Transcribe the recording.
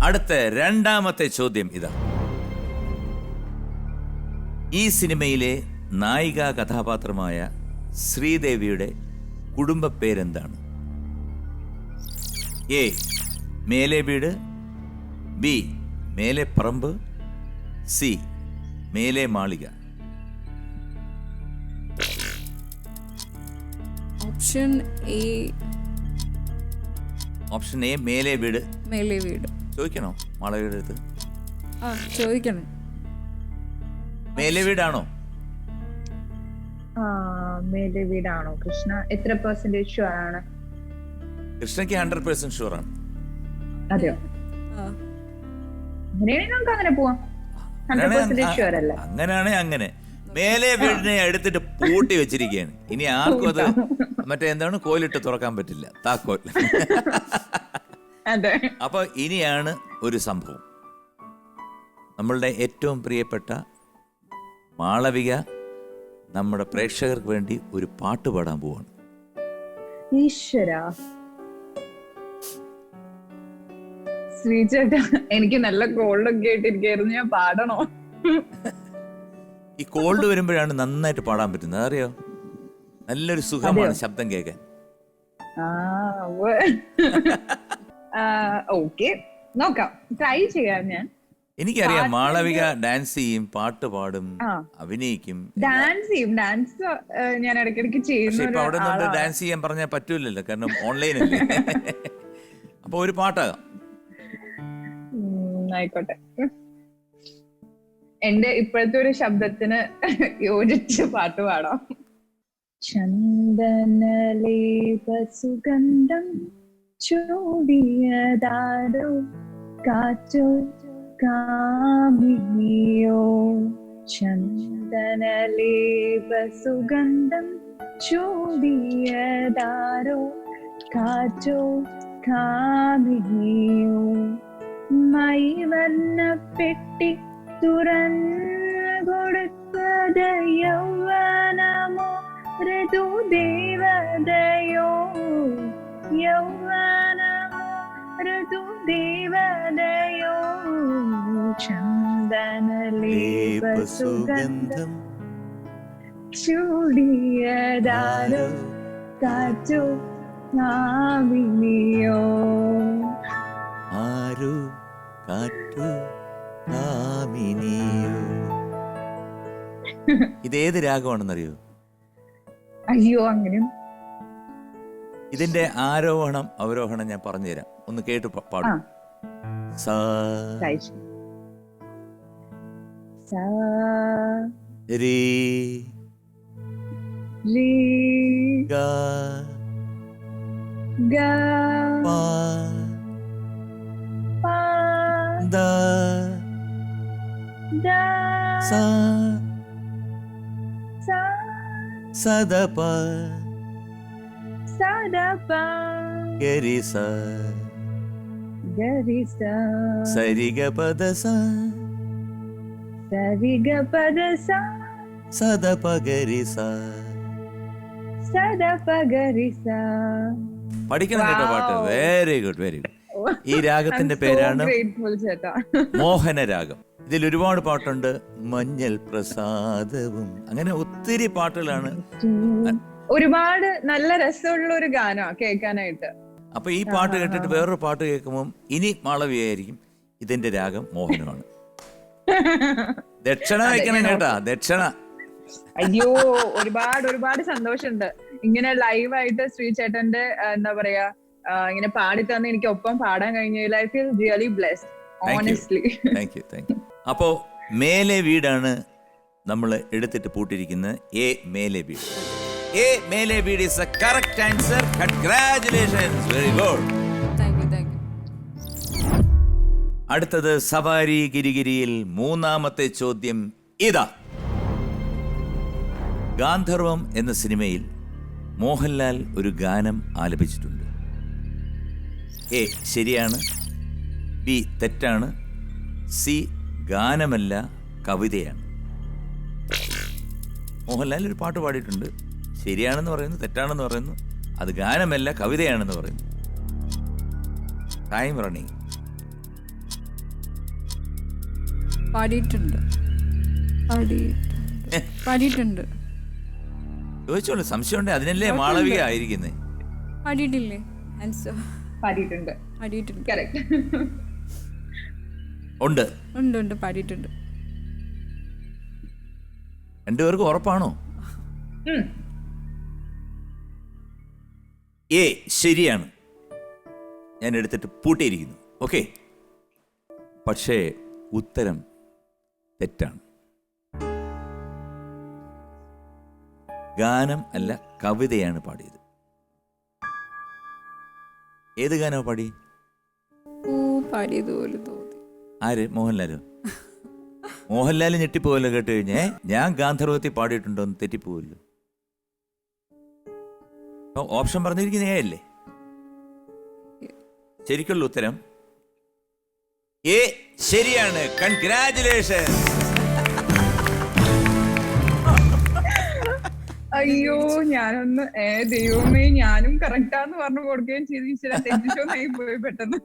അടുത്ത രണ്ടാമത്തെ ചോദ്യം ഇതാ. ഈ സിനിമയിലെ നായികാ കഥാപാത്രമായ ശ്രീദേവിയുടെ കുടുംബ പേരെന്താണ്? എ മേലെ വീട്, ബി മേലെ പറമ്പ്, സി മേലെ മാളിക. Option A. ഓപ്ഷൻ എ മേലെ വീട്. മേലെ വീട്. ചോദിക്കണോ മാളവിയുടെ അടുത്ത്? ചോദിക്കണം. മേലെ വീടാണോ? മേലെ വീടാണോ കൃഷ്ണ? എത്ര പെർസെന്റേജ് ഷുവർ ആണ്? കൃഷ്ണയ്ക്ക് 100% ഷുവർ ആണ്. അതെയോ? അങ്ങനെയാണെങ്കിൽ നമുക്ക് അങ്ങനെ പോവാം. 100% ഷുവർ അല്ല. അങ്ങനെയാണെ അങ്ങനെ മേലെ വീടിനെ എടുത്തിട്ട് പൂട്ടി വെച്ചിരിക്കുകയാണ്. ഇനി ആർക്കും അത് മറ്റേ എന്താണ് കോലിട്ട് തുറക്കാൻ പറ്റില്ല, താക്കോൽ. അതെ. അപ്പൊ ഇനിയാണ് ഒരു സംഭവം. നമ്മളുടെ ഏറ്റവും പ്രിയപ്പെട്ട മാളവിക നമ്മുടെ പ്രേക്ഷകർക്ക് വേണ്ടി ഒരു പാട്ട് പാടാൻ പോവാണ്. ഈശ്വര ശ്രീചേട്ടാ, എനിക്ക് നല്ല കോൾഡ് ഒക്കെ ആയിട്ടിരിക്കായിരുന്നു. ഞാൻ പാടണോ? ഈ കോൾഡ് വരുമ്പോഴാണ് നന്നായിട്ട് പാടാൻ പറ്റുന്നത്, അറിയോ? നല്ലൊരു സുഖമാണ് ശബ്ദം കേൾക്കാൻ. ഓക്കെ, നോക്കാം, ട്രൈ ചെയ്യാം ഞാൻ. എനിക്കറിയാം മാളവിക ഡാൻസ് ചെയ്യും, പാട്ട് പാടും, അഭിനയിക്കും. ഡാൻസ് ചെയ്യും, ഡാൻസ് ഞാൻ ഇടയ്ക്കിടയ്ക്ക് പക്ഷെ ഇപ്പൊ അവിടെ നിന്ന് ചെയ്യുന്ന. ഡാൻസ് ചെയ്യാൻ പറഞ്ഞാൽ പറ്റൂലല്ലോ, കാരണം ഓൺലൈൻ അല്ലേ. അപ്പൊ ഒരു പാട്ടാകാം. ആയിക്കോട്ടെ. എന്റെ ഇപ്പോഴത്തെ ഒരു ശബ്ദത്തിന് യോജിച്ച് പാട്ട് പാടാം. ചന്ദനലേപ സുഗന്ധം ചൂടിയതാരോ കാറ്റോ കാമിനിയോ. ചന്ദനലേപ സുഗന്ധം ചൂടിയതാരോ കാറ്റോ കാമിനിയോ. മൈവർണ്ണപ്പെട്ടി തുറന്നു കൊടുത്തത് യൗവനമോ ഋതുദേവതയോ. യൗവനമോ ഋതുദേവതയോ. ചന്ദനലേപ സുഗന്ധം ചൂടിയതാരോ കാറ്റോ കാമിനിയോ. ആരോ കാറ്റോ കാമിനിയോ. ഇതേത് രാഗമാണെന്നറിയോ? അയ്യോ, അങ്ങനെയും. ഇതിന്റെ ആരോഹണം അവരോഹണം ഞാൻ പറഞ്ഞുതരാം, ഒന്ന് കേട്ട് പാടും. സാ രീ ഗാ പാ ദാ സാ സദപ ഗരിസ സരിഗപദസ സദപ ഗരിസ. പഠിക്കണം കേട്ടോ പാട്ട്. Very good, very good. ഈ രാഗത്തിന്റെ പേരാണ് മോഹനരാഗം. ഇതിൽ ഒരുപാട് പാട്ടുണ്ട്. മഞ്ഞൾ പ്രസാദവും, അങ്ങനെ ഒത്തിരി പാട്ടുകളാണ്. ഒരുപാട് നല്ല രസമുള്ള ഒരു ഗാനമാണ് കേൾക്കാനായിട്ട്. അപ്പൊ ഈ പാട്ട് കേട്ടിട്ട് വേറൊരു പാട്ട് കേൾക്കുമ്പോൾ ഇനി മാളവിയായിരിക്കും. ഇതിന്റെ രാഗം മോഹനമാണ്. ദക്ഷിണ വയ്ക്കണം കേട്ടാ, ദക്ഷിണ. അയ്യോ, ഒരുപാട് സന്തോഷമുണ്ട് ഇങ്ങനെ ലൈവായിട്ട് ശ്രീചേട്ടന്റെ എന്താ പറയാ ഇങ്ങനെ പാടി തന്നെ എനിക്ക് ഒപ്പം പാടാൻ കഴിഞ്ഞതിൽ. I feel really blessed, honestly. Thank you. അപ്പോ മേലെ വീടാണ് നമ്മൾ എടുത്തിട്ട് പൂട്ടിയിരിക്കുന്നത്. എ മേലെ വീട്. എ മേലെ വീട് is the correct answer. Congratulations, very good. Thank you. അടുത്തത് സവാരി ഗിരിഗിരിയിൽ മൂന്നാമത്തെ ചോദ്യം ഇതാ. ഗാന്ധർവം എന്ന സിനിമയിൽ മോഹൻലാൽ ഒരു ഗാനം ആലപിച്ചിട്ടുണ്ട്. എ ശരിയാണ്, ബി തെറ്റാണ്, സി ഗാനമല്ല കവിതയാണ്. മോഹൻലാൽ ഒരു പാട്ട് പാടിയിട്ടുണ്ട്. ശരിയാണെന്ന് പറയുന്നു, തെറ്റാണെന്ന് പറയുന്നു, അത് ഗാനമല്ല കവിതയാണെന്ന് പറയുന്നു. Time running. പാടിയിട്ടുണ്ട് പാടിയിട്ടുണ്ട് ചോദിച്ചോളൂ, സംശയമുണ്ട്. അതിനല്ലേ മാളവിക ആയിരിക്കുന്നത്. പാടിയിട്ടില്ലേ? ആൻസർ പാടിയിട്ടുണ്ട്. പാടിയിട്ടുണ്ട്. കറക്റ്റ്. ഉണ്ട്. ഉണ്ട് ഉണ്ട് പാടിയിട്ടുണ്ട്. രണ്ടുപേർക്കും ഉറപ്പാണോ? എ ശരിയാണ്, ഞാൻ എടുത്തിട്ട് പൂട്ടിയിരിക്കുന്നു. ഓക്കെ, പക്ഷേ ഉത്തരം തെറ്റാണ്. ഗാനം അല്ല, കവിതയാണ് പാടിയത്. ഏത് ഗാനമാണ് പാടി? പാടിയതുപോലെ തോന്നി. ആര്? മോഹൻലാലോ? മോഹൻലാൽ ഞെട്ടിപ്പോവല്ലോ കേട്ട് കഴിഞ്ഞേ. ഞാൻ ഗാന്ധർവത്തിൽ പാടിയിട്ടുണ്ടോ എന്ന് തെറ്റിപ്പോവല്ലോ. ഓപ്ഷൻ പറഞ്ഞിരിക്കുന്ന എ അല്ലേ? ശരിക്കുള്ള ഉത്തരം എ ശരിയാണ്. കൺഗ്രാറ്റുലേഷൻ. അയ്യോ, ഞാനൊന്ന് ദൈവമേ, ഞാനും കറക്റ്റാന്ന് പറഞ്ഞു കൊടുക്കുകയും ചെയ്തു. ഈശ്വര, തെറ്റിച്ചോന്നായി പോയി പെട്ടെന്ന്.